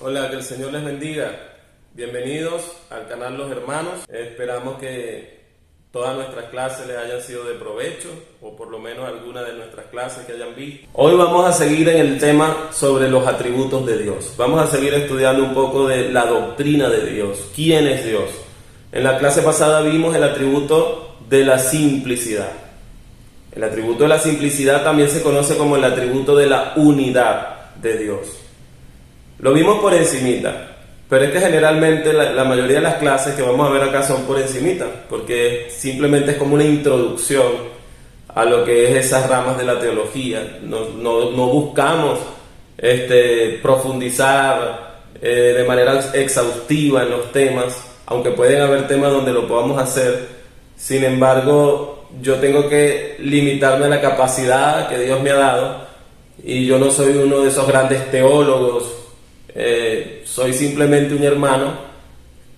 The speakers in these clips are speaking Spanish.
Hola, que el Señor les bendiga. Bienvenidos al canal Los Hermanos. Esperamos que todas nuestras clases les hayan sido de provecho, o por lo menos alguna de nuestras clases que hayan visto. Hoy vamos a seguir en el tema sobre los atributos de Dios. Vamos a seguir estudiando un poco de la doctrina de Dios. ¿Quién es Dios? En la clase pasada vimos el atributo de la simplicidad. El atributo de la simplicidad también se conoce como el atributo de la unidad de Dios. Lo vimos por encimita, pero es que generalmente la mayoría de las clases que vamos a ver acá son por encimita, porque simplemente es como una introducción a lo que es esas ramas de la teología. No buscamos profundizar de manera exhaustiva en los temas, aunque pueden haber temas donde lo podamos hacer. Sin embargo, yo tengo que limitarme a la capacidad que Dios me ha dado, y yo no soy uno de esos grandes teólogos. Soy simplemente un hermano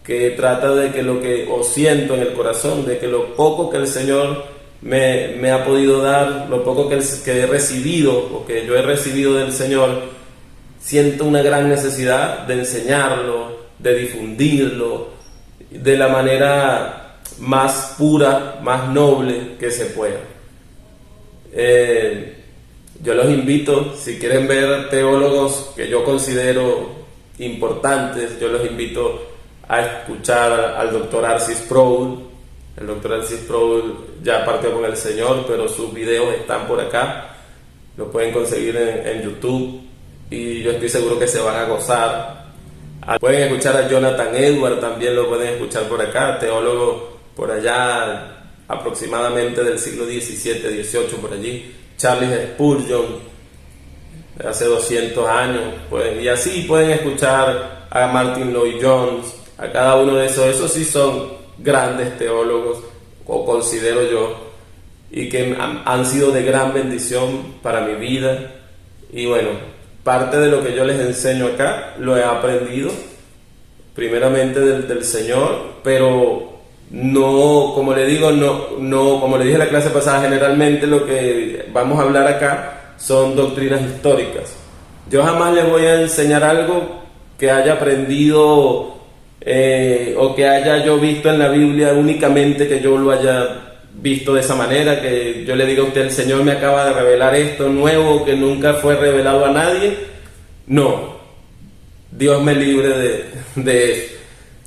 que trata de que lo que siento en el corazón, de que lo poco que el Señor me ha podido dar, lo poco que he recibido, o que yo he recibido del Señor, siento una gran necesidad de enseñarlo, de difundirlo de la manera más pura, más noble que se pueda. Yo los invito, si quieren ver teólogos que yo considero importantes, yo los invito a escuchar al Dr. R.C. Sproul. El Dr. R.C. Sproul ya partió con el Señor, pero sus videos están por acá. Lo pueden conseguir en YouTube y yo estoy seguro que se van a gozar. Pueden escuchar a Jonathan Edwards, también lo pueden escuchar por acá, teólogo por allá aproximadamente del siglo XVII, XVIII, por allí. Charles Spurgeon, hace 200 años, y así pueden escuchar a Martin Lloyd-Jones, a cada uno de esos sí son grandes teólogos, o considero yo, y que han sido de gran bendición para mi vida. Y bueno, parte de lo que yo les enseño acá lo he aprendido primeramente del Señor, pero no, como le digo, no, como le dije en la clase pasada, generalmente lo que vamos a hablar acá son doctrinas históricas. Yo jamás les voy a enseñar algo que haya aprendido o que haya yo visto en la Biblia únicamente, que yo lo haya visto de esa manera, que yo le diga a usted, el Señor me acaba de revelar esto nuevo que nunca fue revelado a nadie. No, Dios me libre de eso.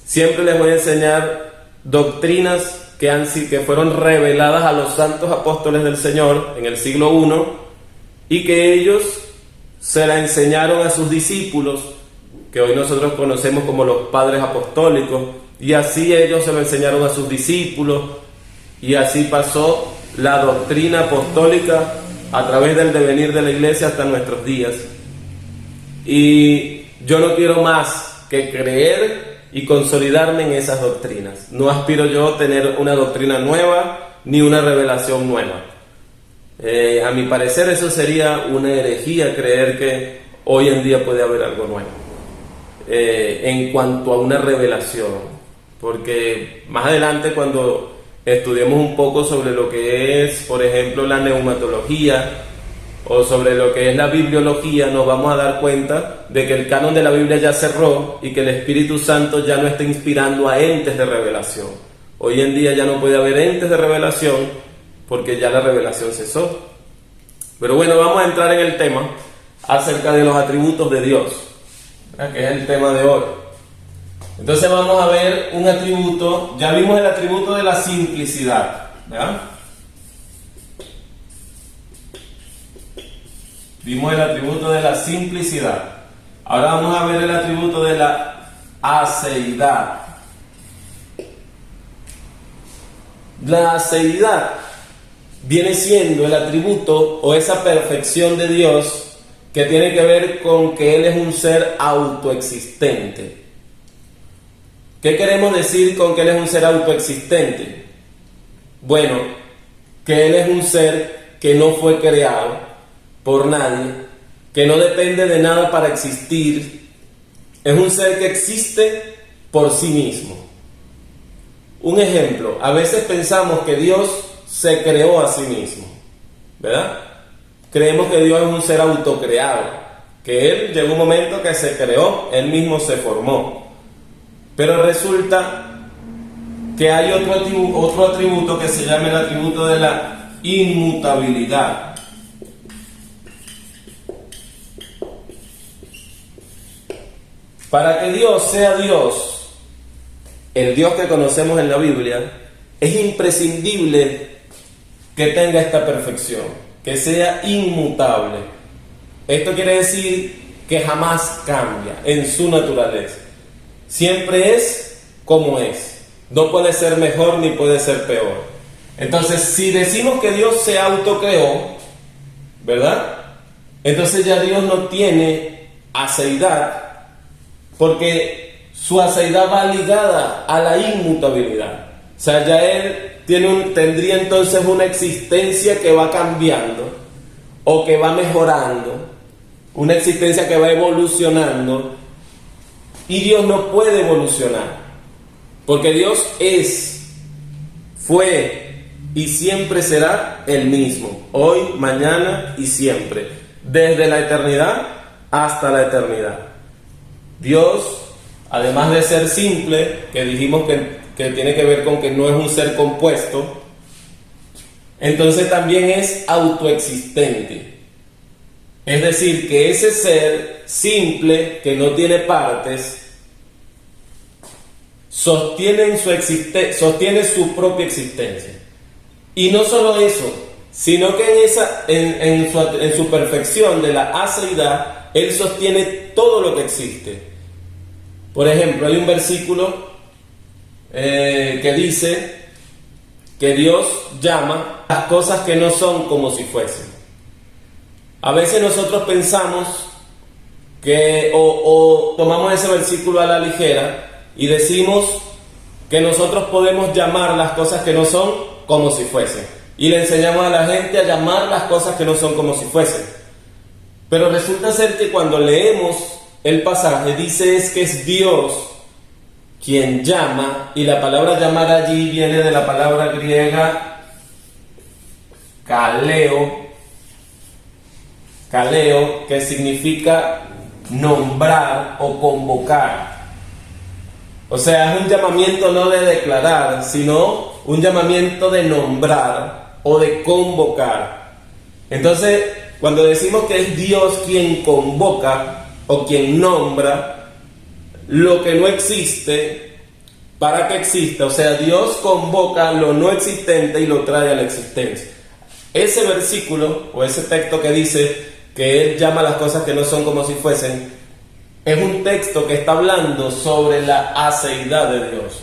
Siempre les voy a enseñar doctrinas que fueron reveladas a los santos apóstoles del Señor en el siglo I, y que ellos se la enseñaron a sus discípulos, que hoy nosotros conocemos como los padres apostólicos, y así ellos se lo enseñaron a sus discípulos, y así pasó la doctrina apostólica a través del devenir de la iglesia hasta nuestros días. Y yo no quiero más que creer y consolidarme en esas doctrinas. No aspiro yo a tener una doctrina nueva ni una revelación nueva. A mi parecer eso sería una herejía, creer que hoy en día puede haber algo nuevo en cuanto a una revelación, porque más adelante, cuando estudiemos un poco sobre lo que es, por ejemplo, la neumatología, o sobre lo que es la bibliología, nos vamos a dar cuenta de que el canon de la Biblia ya cerró y que el Espíritu Santo ya no está inspirando a entes de revelación. Hoy en día ya no puede haber entes de revelación porque ya la revelación cesó. Pero bueno, vamos a entrar en el tema acerca de los atributos de Dios, que es el tema de hoy. Entonces vamos a ver un atributo. Ya vimos el atributo de la simplicidad, ¿verdad? Vimos el atributo de la simplicidad. Ahora vamos a ver el atributo de la aceidad. La aceidad viene siendo el atributo o esa perfección de Dios que tiene que ver con que Él es un ser autoexistente. ¿Qué queremos decir con que Él es un ser autoexistente? Bueno, que Él es un ser que no fue creado por nadie, que no depende de nada para existir. Es un ser que existe por sí mismo. Un ejemplo, a veces pensamos que Dios se creó a sí mismo, ¿verdad? Creemos que Dios es un ser autocreado, que Él llegó un momento que se creó, Él mismo se formó. Pero resulta que hay otro atributo que se llama el atributo de la inmutabilidad. Para que Dios sea Dios, el Dios que conocemos en la Biblia, es imprescindible que tenga esta perfección, que sea inmutable. Esto quiere decir que jamás cambia en su naturaleza. Siempre es como es. No puede ser mejor ni puede ser peor. Entonces, si decimos que Dios se autocreó, ¿verdad? Entonces ya Dios no tiene aceidad, porque su aceidad va ligada a la inmutabilidad. O sea, ya Él tendría entonces una existencia que va cambiando o que va mejorando, una existencia que va evolucionando, y Dios no puede evolucionar, porque Dios fue y siempre será el mismo, hoy, mañana y siempre, desde la eternidad hasta la eternidad. Dios, además de ser simple, que dijimos que tiene que ver con que no es un ser compuesto, entonces también es autoexistente. Es decir, que ese ser simple, que no tiene partes, sostiene su propia existencia. Y no solo eso, sino que en su perfección de la aceidad, Él sostiene todo lo que existe. Por ejemplo, hay un versículo que dice que Dios llama las cosas que no son como si fuesen. A veces nosotros pensamos que o tomamos ese versículo a la ligera y decimos que nosotros podemos llamar las cosas que no son como si fuesen, y le enseñamos a la gente a llamar las cosas que no son como si fuesen. Pero resulta ser que cuando leemos el pasaje dice que es Dios quien llama, y la palabra llamar allí viene de la palabra griega kaleo, que significa nombrar o convocar. O sea, es un llamamiento no de declarar, sino un llamamiento de nombrar o de convocar. Entonces, cuando decimos que es Dios quien convoca o quien nombra lo que no existe para que exista, o sea, Dios convoca lo no existente y lo trae a la existencia. Ese versículo o ese texto que dice que Él llama las cosas que no son como si fuesen, es un texto que está hablando sobre la aceidad de Dios.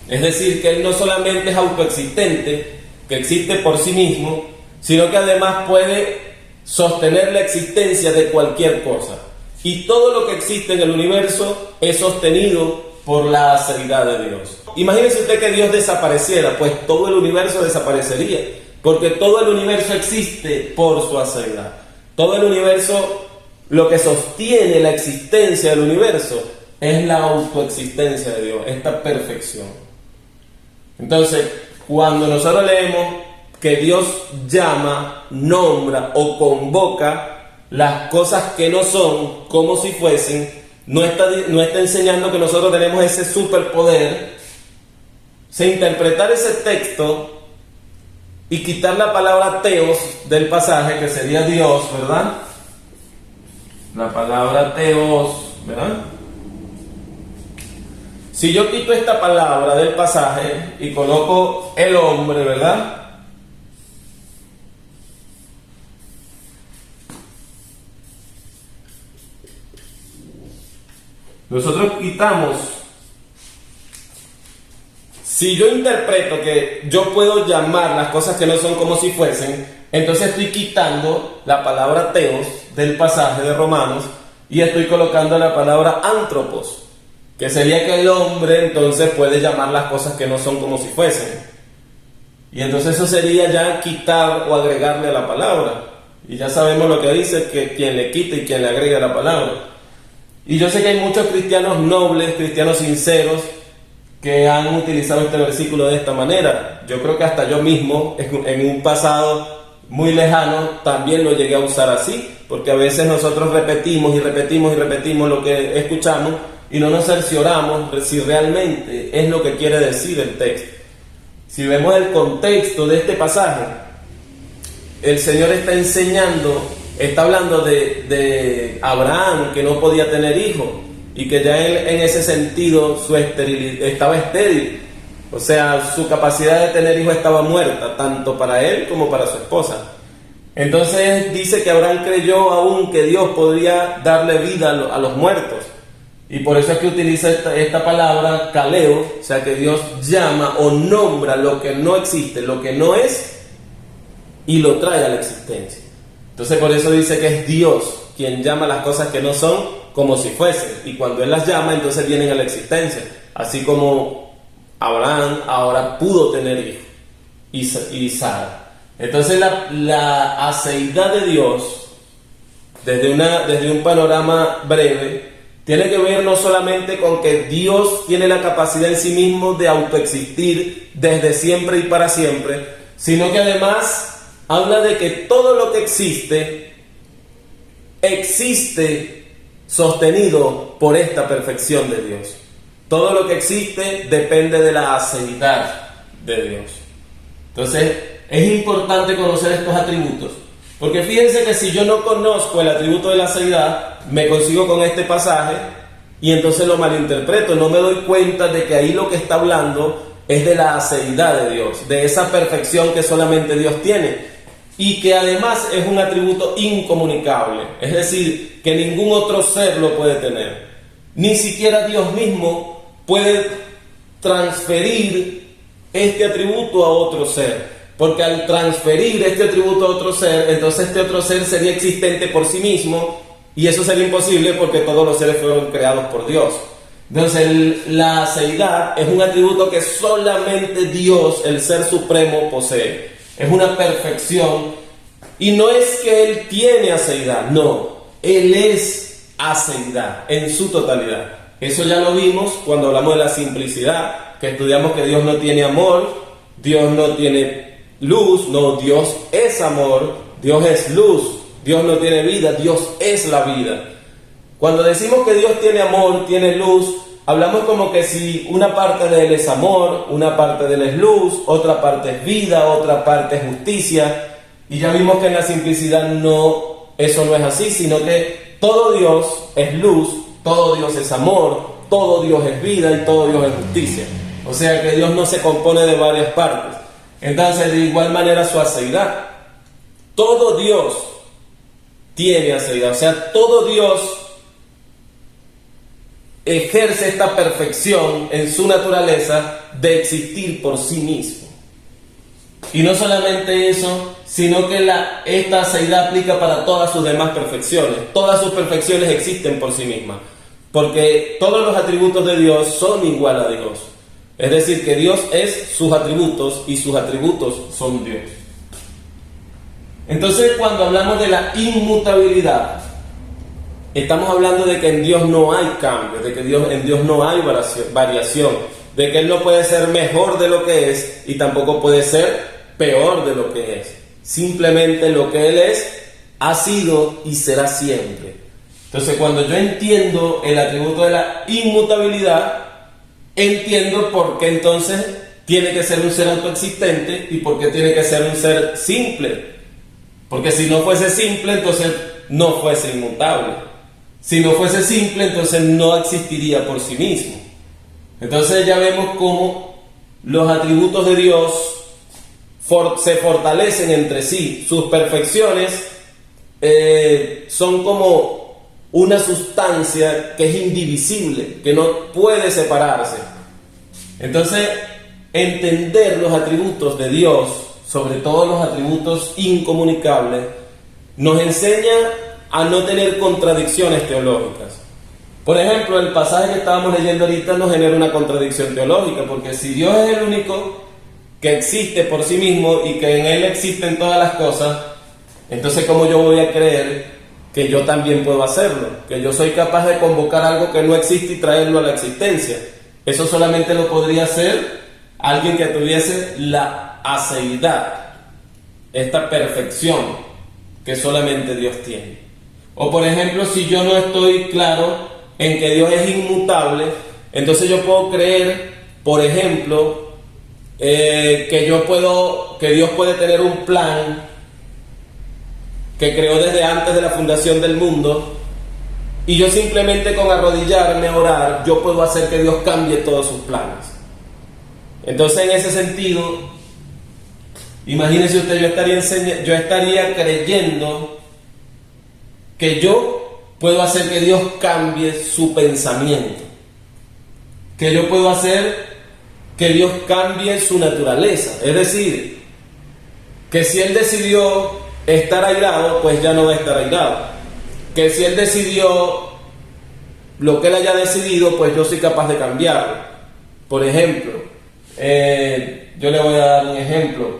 Es decir, que Él no solamente es autoexistente, que existe por sí mismo, sino que además puede sostener la existencia de cualquier cosa. Y todo lo que existe en el universo es sostenido por la aceidad de Dios. Imagínese usted que Dios desapareciera, pues todo el universo desaparecería, porque todo el universo existe por su aceidad. Todo el universo, lo que sostiene la existencia del universo es la autoexistencia de Dios, esta perfección. Entonces, cuando nosotros leemos que Dios llama, nombra o convoca las cosas que no son como si fuesen, no está enseñando que nosotros tenemos ese superpoder. Interpretar ese texto y quitar la palabra teos del pasaje, que sería Dios, ¿verdad? La palabra teos, ¿verdad? Si yo quito esta palabra del pasaje y coloco el hombre, ¿verdad? Nosotros quitamos. Si yo interpreto que yo puedo llamar las cosas que no son como si fuesen, entonces estoy quitando la palabra teos del pasaje de Romanos y estoy colocando la palabra antropos, que sería que el hombre entonces puede llamar las cosas que no son como si fuesen. Y entonces eso sería ya quitar o agregarle a la palabra. Y ya sabemos lo que dice, que quien le quita y quien le agrega la palabra. Y yo sé que hay muchos cristianos nobles, cristianos sinceros, que han utilizado este versículo de esta manera. Yo creo que hasta yo mismo en un pasado muy lejano, también lo llegué a usar así, porque a veces nosotros repetimos y repetimos y repetimos lo que escuchamos y no nos cercioramos si realmente es lo que quiere decir el texto. Si vemos el contexto de este pasaje, el Señor está enseñando, está hablando de Abraham, que no podía tener hijos y que ya en ese sentido su esterilidad estaba estéril. O sea, su capacidad de tener hijos estaba muerta, tanto para él como para su esposa. Entonces dice que Abraham creyó aún que Dios podría darle vida a los muertos. Y por eso es que utiliza esta palabra kaleo, o sea que Dios llama o nombra lo que no existe, lo que no es, y lo trae a la existencia. Entonces por eso dice que es Dios quien llama las cosas que no son como si fuesen. Y cuando Él las llama, entonces vienen a la existencia. Así como Abraham ahora pudo tener hijos y Sara. Entonces la aceidad de Dios, desde un panorama breve, tiene que ver no solamente con que Dios tiene la capacidad en sí mismo de autoexistir desde siempre y para siempre, sino que además habla de que todo lo que existe sostenido por esta perfección de Dios. Todo lo que existe depende de la aceidad de Dios. Entonces, es importante conocer estos atributos, porque fíjense que si yo no conozco el atributo de la aceidad, me consigo con este pasaje y entonces lo malinterpreto, no me doy cuenta de que ahí lo que está hablando es de la aceidad de Dios, de esa perfección que solamente Dios tiene y que además es un atributo incomunicable, es decir, que ningún otro ser lo puede tener, ni siquiera Dios mismo puede transferir este atributo a otro ser, porque al transferir este atributo a otro ser, entonces este otro ser sería existente por sí mismo, y eso sería imposible porque todos los seres fueron creados por Dios. Entonces la aceidad es un atributo que solamente Dios, el Ser Supremo, posee. Es una perfección, y no es que Él tiene aceidad, no, Él es aceidad en su totalidad. Eso ya lo vimos cuando hablamos de la simplicidad, que estudiamos que Dios no tiene amor, Dios no tiene luz, no, Dios es amor, Dios es luz, Dios no tiene vida, Dios es la vida. Cuando decimos que Dios tiene amor, tiene luz, hablamos como que si una parte de Él es amor, una parte de Él es luz, otra parte es vida, otra parte es justicia, y ya vimos que en la simplicidad no, eso no es así, sino que todo Dios es luz, todo Dios es amor, todo Dios es vida y todo Dios es justicia. O sea que Dios no se compone de varias partes. Entonces, de igual manera su aceidad. Todo Dios tiene aceidad. O sea, todo Dios ejerce esta perfección en su naturaleza de existir por sí mismo. Y no solamente eso, sino que esta aceidad aplica para todas sus demás perfecciones. Todas sus perfecciones existen por sí mismas, porque todos los atributos de Dios son igual a Dios. Es decir, que Dios es sus atributos y sus atributos son Dios. Entonces, cuando hablamos de la inmutabilidad, estamos hablando de que en Dios no hay cambio, de que en Dios no hay variación, de que Él no puede ser mejor de lo que es y tampoco puede ser peor de lo que es. Simplemente lo que Él es, ha sido y será siempre. Entonces, cuando yo entiendo el atributo de la inmutabilidad, entiendo por qué entonces tiene que ser un ser autoexistente y por qué tiene que ser un ser simple. Porque si no fuese simple, entonces no fuese inmutable. Si no fuese simple, entonces no existiría por sí mismo. Entonces ya vemos cómo los atributos de Dios se fortalecen entre sí. Sus perfecciones son como una sustancia que es indivisible, que no puede separarse. Entonces, entender los atributos de Dios, sobre todo los atributos incomunicables, nos enseña a no tener contradicciones teológicas. Por ejemplo, el pasaje que estábamos leyendo ahorita nos genera una contradicción teológica, porque si Dios es el único que existe por sí mismo y que en Él existen todas las cosas, entonces ¿cómo yo voy a creer que yo también puedo hacerlo? Que yo soy capaz de convocar algo que no existe y traerlo a la existencia. Eso solamente lo podría hacer alguien que tuviese la aceidad esta perfección que solamente Dios tiene. O por ejemplo, si yo no estoy claro en que Dios es inmutable, entonces yo puedo creer, por ejemplo, que Dios puede tener un plan que creó desde antes de la fundación del mundo, y yo simplemente con arrodillarme a orar, yo puedo hacer que Dios cambie todos sus planes. Entonces, en ese sentido, imagínese usted, yo estaría creyendo que yo puedo hacer que Dios cambie su pensamiento, que yo puedo hacer que Dios cambie su naturaleza. Es decir, que si Él decidió estar airado, pues ya no va a estar airado. Que si Él decidió lo que Él haya decidido, pues yo soy capaz de cambiarlo. Por ejemplo, yo le voy a dar un ejemplo.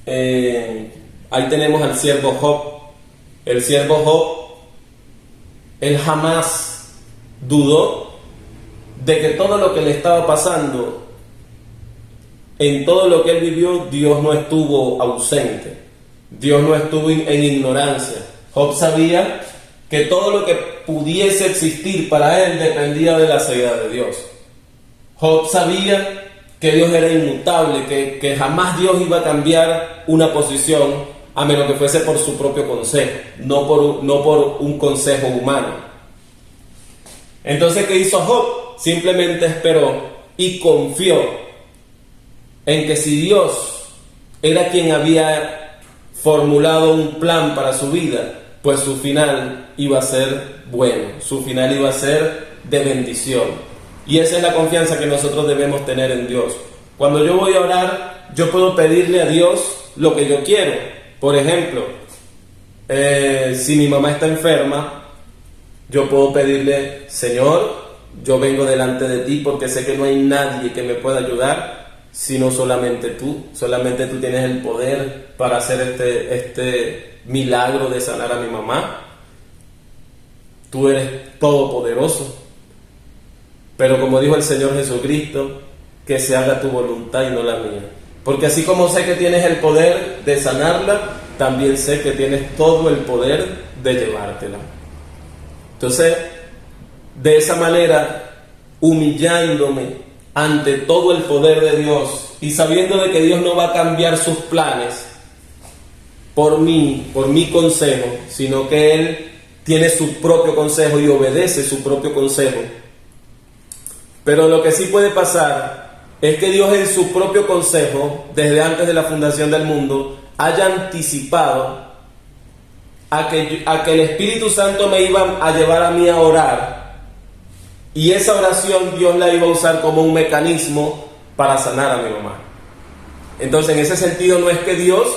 Ahí tenemos al siervo Job. El siervo Job, él jamás dudó de que todo lo que le estaba pasando, en todo lo que él vivió, Dios no estuvo ausente, Dios no estuvo en ignorancia. Job sabía que todo lo que pudiese existir para él dependía de la ceguera de Dios. Job sabía que Dios era inmutable, que jamás Dios iba a cambiar una posición a menos que fuese por su propio consejo, no por un consejo humano. Entonces, ¿qué hizo Job? Simplemente esperó y confió en que si Dios era quien había formulado un plan para su vida, pues su final iba a ser bueno, su final iba a ser de bendición. Y esa es la confianza que nosotros debemos tener en Dios. Cuando yo voy a orar, yo puedo pedirle a Dios lo que yo quiero. Por ejemplo, si mi mamá está enferma, yo puedo pedirle: Señor, yo vengo delante de ti porque sé que no hay nadie que me pueda ayudar, sino solamente tú. Solamente tú tienes el poder para hacer este milagro de sanar a mi mamá. Tú eres todopoderoso. Pero como dijo el Señor Jesucristo, que se haga tu voluntad y no la mía. Porque así como sé que tienes el poder de sanarla, también sé que tienes todo el poder de llevártela. Entonces, de esa manera, humillándome ante todo el poder de Dios y sabiendo de que Dios no va a cambiar sus planes por mi consejo, sino que Él tiene su propio consejo y obedece su propio consejo. Pero lo que sí puede pasar es que Dios en su propio consejo, desde antes de la fundación del mundo, haya anticipado a que el Espíritu Santo me iba a llevar a mí a orar, y esa oración Dios la iba a usar como un mecanismo para sanar a mi mamá. Entonces, en ese sentido, no es que Dios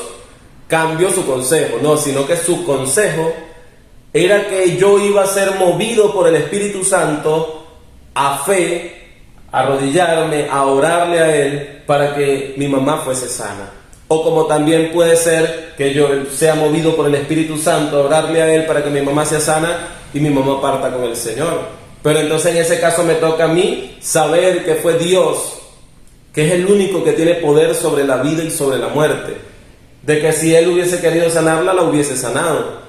cambió su consejo, no, sino que su consejo era que yo iba a ser movido por el Espíritu Santo a fe, a arrodillarme, a orarle a Él para que mi mamá fuese sana. O como también puede ser que yo sea movido por el Espíritu Santo a orarle a Él para que mi mamá sea sana y mi mamá parta con el Señor. Pero entonces en ese caso me toca a mí saber que fue Dios, que es el único que tiene poder sobre la vida y sobre la muerte. De que si Él hubiese querido sanarla, la hubiese sanado.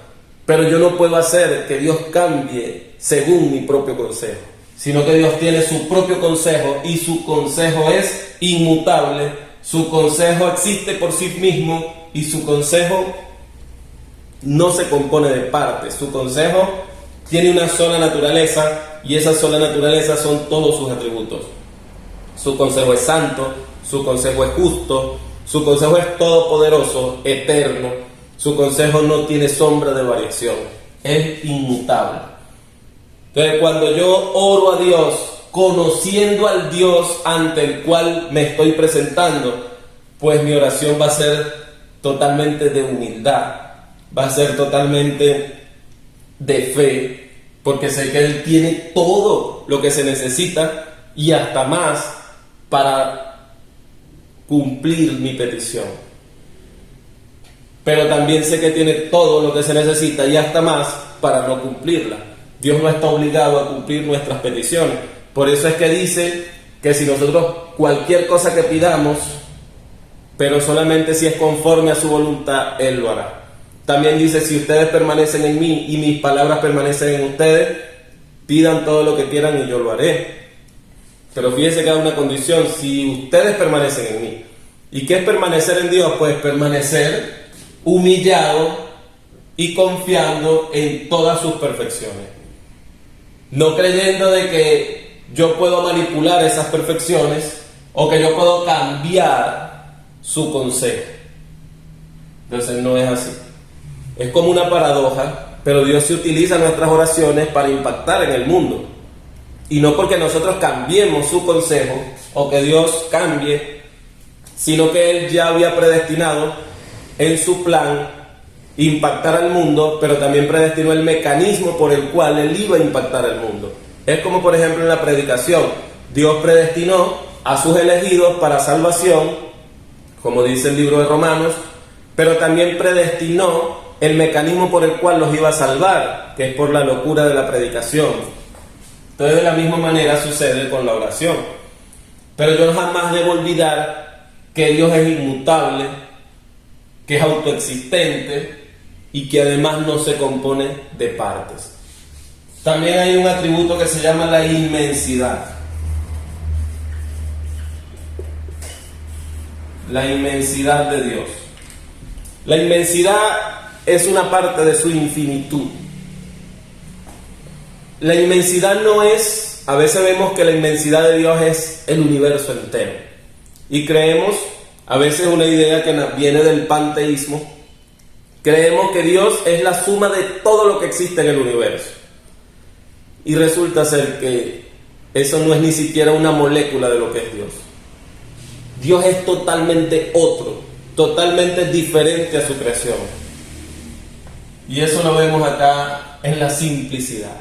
Pero yo no puedo hacer que Dios cambie según mi propio consejo, sino que Dios tiene su propio consejo y su consejo es inmutable, su consejo existe por sí mismo y su consejo no se compone de partes, su consejo tiene una sola naturaleza y esa sola naturaleza son todos sus atributos. Su consejo es santo, su consejo es justo, su consejo es todopoderoso, eterno, su consejo no tiene sombra de variación, es inmutable. Entonces, cuando yo oro a Dios, conociendo al Dios ante el cual me estoy presentando, pues mi oración va a ser totalmente de humildad, va a ser totalmente de fe, porque sé que Él tiene todo lo que se necesita y hasta más para cumplir mi petición. Pero también sé que tiene todo lo que se necesita y hasta más para no cumplirla. Dios no está obligado a cumplir nuestras peticiones. Por eso es que dice que si nosotros cualquier cosa que pidamos pero solamente si es conforme a su voluntad, Él lo hará. También dice, si ustedes permanecen en mí y mis palabras permanecen en ustedes, pidan todo lo que quieran y yo lo haré. Pero fíjense que hay una condición, si ustedes permanecen en mí. ¿Y qué es permanecer en Dios? Pues permanecer humillado y confiando en todas sus perfecciones. No creyendo de que yo puedo manipular esas perfecciones o que yo puedo cambiar su consejo. Entonces no es así. Es como una paradoja, pero Dios se utiliza nuestras oraciones para impactar en el mundo. Y no porque nosotros cambiemos su consejo o que Dios cambie, sino que Él ya había predestinado en su plan impactar al mundo, pero también predestinó el mecanismo por el cual Él iba a impactar al mundo. Es como por ejemplo en la predicación, Dios predestinó a sus elegidos para salvación, como dice el libro de Romanos, pero también predestinó el mecanismo por el cual los iba a salvar, que es por la locura de la predicación. Entonces de la misma manera sucede con la oración. Pero yo jamás debo olvidar que Dios es inmutable, que es autoexistente y que además no se compone de partes. También hay un atributo que se llama la inmensidad. La inmensidad de Dios. La inmensidad es una parte de su infinitud. La inmensidad no es, a veces vemos que la inmensidad de Dios es el universo entero. Y creemos, a veces una idea que viene del panteísmo, creemos que Dios es la suma de todo lo que existe en el universo. Y resulta ser que eso no es ni siquiera una molécula de lo que es Dios. Dios es totalmente otro, totalmente diferente a su creación. Y eso lo vemos acá en la simplicidad.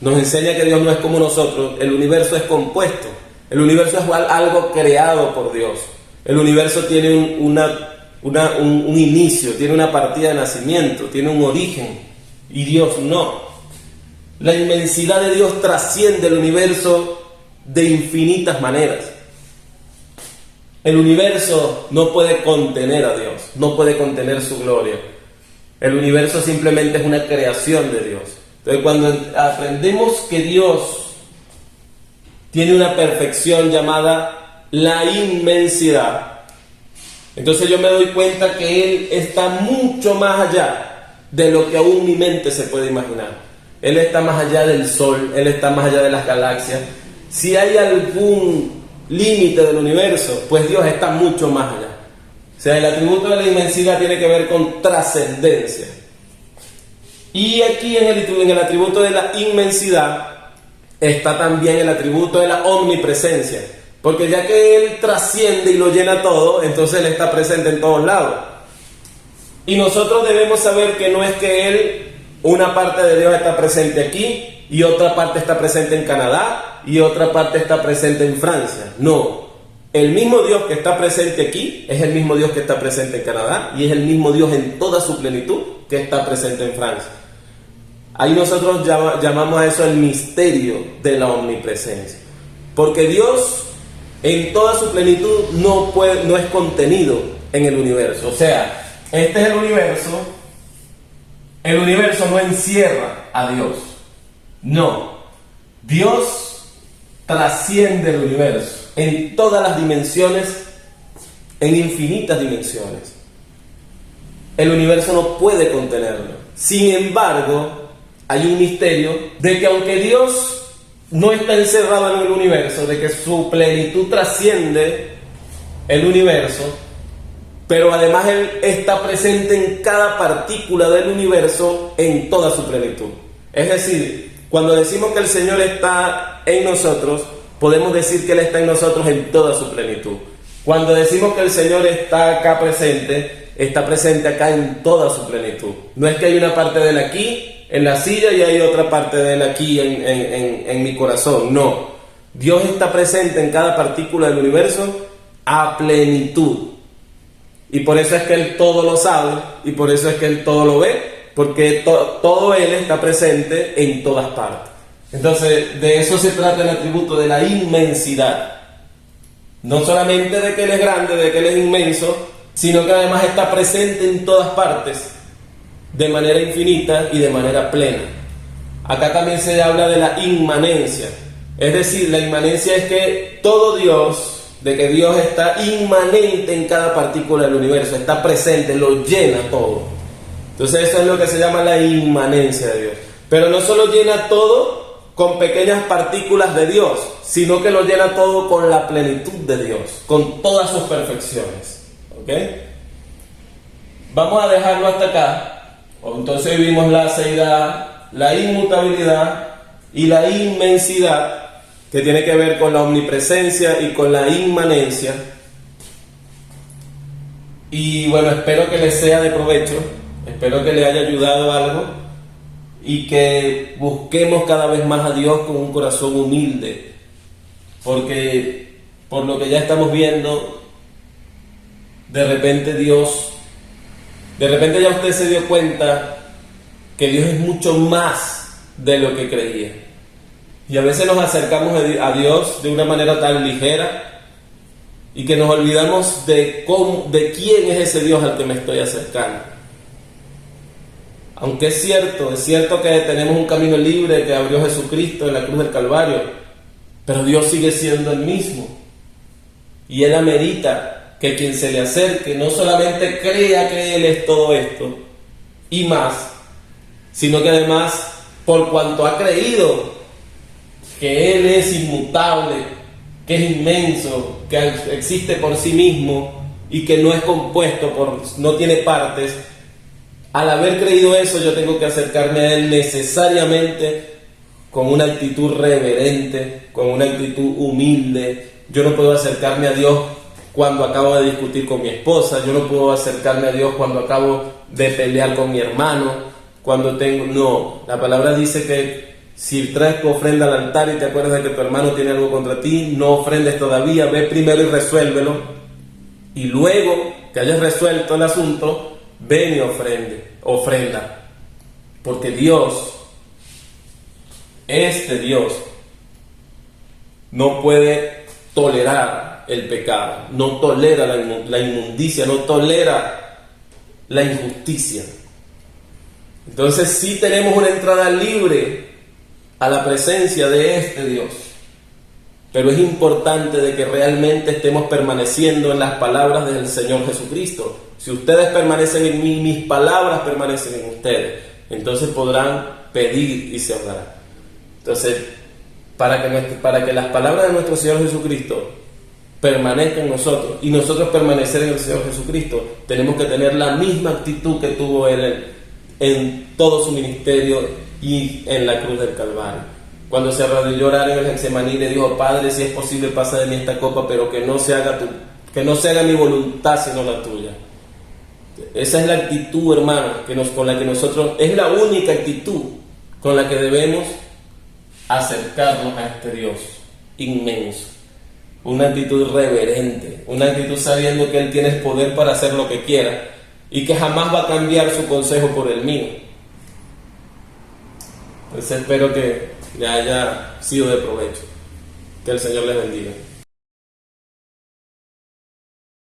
Nos enseña que Dios no es como nosotros, el universo es compuesto, el universo es algo creado por Dios. El universo tiene un inicio, tiene una partida de nacimiento, tiene un origen, y Dios no. La inmensidad de Dios trasciende el universo de infinitas maneras. El universo no puede contener a Dios, no puede contener su gloria. El universo simplemente es una creación de Dios. Entonces, cuando aprendemos que Dios tiene una perfección llamada la inmensidad, entonces yo me doy cuenta que Él está mucho más allá de lo que aún mi mente se puede imaginar. Él está más allá del sol, Él está más allá de las galaxias. Si hay algún límite del universo, pues Dios está mucho más allá. O sea, el atributo de la inmensidad tiene que ver con trascendencia. Y aquí en el atributo de la inmensidad está también el atributo de la omnipresencia, porque ya que Él trasciende y lo llena todo, entonces Él está presente en todos lados. Y nosotros debemos saber que no es que Él, una parte de Dios está presente aquí y otra parte está presente en Canadá y otra parte está presente en Francia. No, el mismo Dios que está presente aquí es el mismo Dios que está presente en Canadá y es el mismo Dios en toda su plenitud que está presente en Francia. Ahí nosotros llamamos a eso el misterio de la omnipresencia, porque Dios en toda su plenitud no es contenido en el universo. O sea, este es el universo no encierra a Dios, no, Dios trasciende el universo en todas las dimensiones, en infinitas dimensiones. El universo no puede contenerlo. Sin embargo, hay un misterio de que aunque Dios no está encerrado en el universo, de que su plenitud trasciende el universo, pero además Él está presente en cada partícula del universo en toda su plenitud. Es decir, cuando decimos que el Señor está en nosotros, podemos decir que Él está en nosotros en toda su plenitud. Cuando decimos que el Señor está acá presente, está presente acá en toda su plenitud. No es que hay una parte de Él aquí en la silla y hay otra parte de Él aquí en mi corazón. No, Dios está presente en cada partícula del universo a plenitud. Y por eso es que Él todo lo sabe y por eso es que Él todo lo ve, porque todo Él está presente en todas partes. Entonces, de eso se trata el atributo de la inmensidad. No solamente de que Él es grande, de que Él es inmenso, sino que además está presente en todas partes, de manera infinita y de manera plena. Acá también se habla de la inmanencia. Es decir, la inmanencia es que todo Dios, de que Dios está inmanente en cada partícula del universo, está presente, lo llena todo. Entonces eso es lo que se llama la inmanencia de Dios. Pero no solo llena todo con pequeñas partículas de Dios, sino que lo llena todo con la plenitud de Dios, con todas sus perfecciones. ¿Ok? Vamos a dejarlo hasta acá. Entonces vimos la seidad, la inmutabilidad y la inmensidad, que tiene que ver con la omnipresencia y con la inmanencia. Y bueno, espero que les sea de provecho, espero que les haya ayudado algo y que busquemos cada vez más a Dios con un corazón humilde, porque por lo que ya estamos viendo, de repente ya usted se dio cuenta que Dios es mucho más de lo que creía. Y a veces nos acercamos a Dios de una manera tan ligera y que nos olvidamos de quién es ese Dios al que me estoy acercando. Aunque es cierto que tenemos un camino libre que abrió Jesucristo en la cruz del Calvario, pero Dios sigue siendo el mismo. Y Él amerita que quien se le acerque no solamente crea que Él es todo esto y más, sino que además, por cuanto ha creído que Él es inmutable, que es inmenso, que existe por sí mismo y que no es compuesto no tiene partes, al haber creído eso, yo tengo que acercarme a Él necesariamente con una actitud reverente, con una actitud humilde. Yo no puedo acercarme a Dios cuando acabo de discutir con mi esposa, yo no puedo acercarme a Dios cuando acabo de pelear con mi hermano, no, la palabra dice que si traes tu ofrenda al altar y te acuerdas de que tu hermano tiene algo contra ti, no ofrendes todavía, ve primero y resuélvelo, y luego que hayas resuelto el asunto, ven y ofrenda, porque Dios, este Dios, no puede tolerar el pecado, no tolera la inmundicia, no tolera la injusticia. Entonces sí tenemos una entrada libre a la presencia de este Dios, pero es importante de que realmente estemos permaneciendo en las palabras del Señor Jesucristo. Si ustedes permanecen en mí, mis palabras permanecen en ustedes, entonces podrán pedir y se os dará. Entonces, para que las palabras de nuestro Señor Jesucristo permanezcan en nosotros y nosotros permanecer en el Señor Jesucristo, tenemos que tener la misma actitud que tuvo Él en todo su ministerio y en la cruz del Calvario. Cuando se arrodilló a orar en el Getsemaní, le dijo: Padre, si es posible, pasa de mí esta copa, pero que no se haga mi voluntad sino la tuya. Esa es la actitud, hermano, con la que nosotros, es la única actitud con la que debemos acercarnos a este Dios inmenso. Una actitud reverente, una actitud sabiendo que Él tiene el poder para hacer lo que quiera y que jamás va a cambiar su consejo por el mío. Entonces espero que le haya sido de provecho. Que el Señor les bendiga.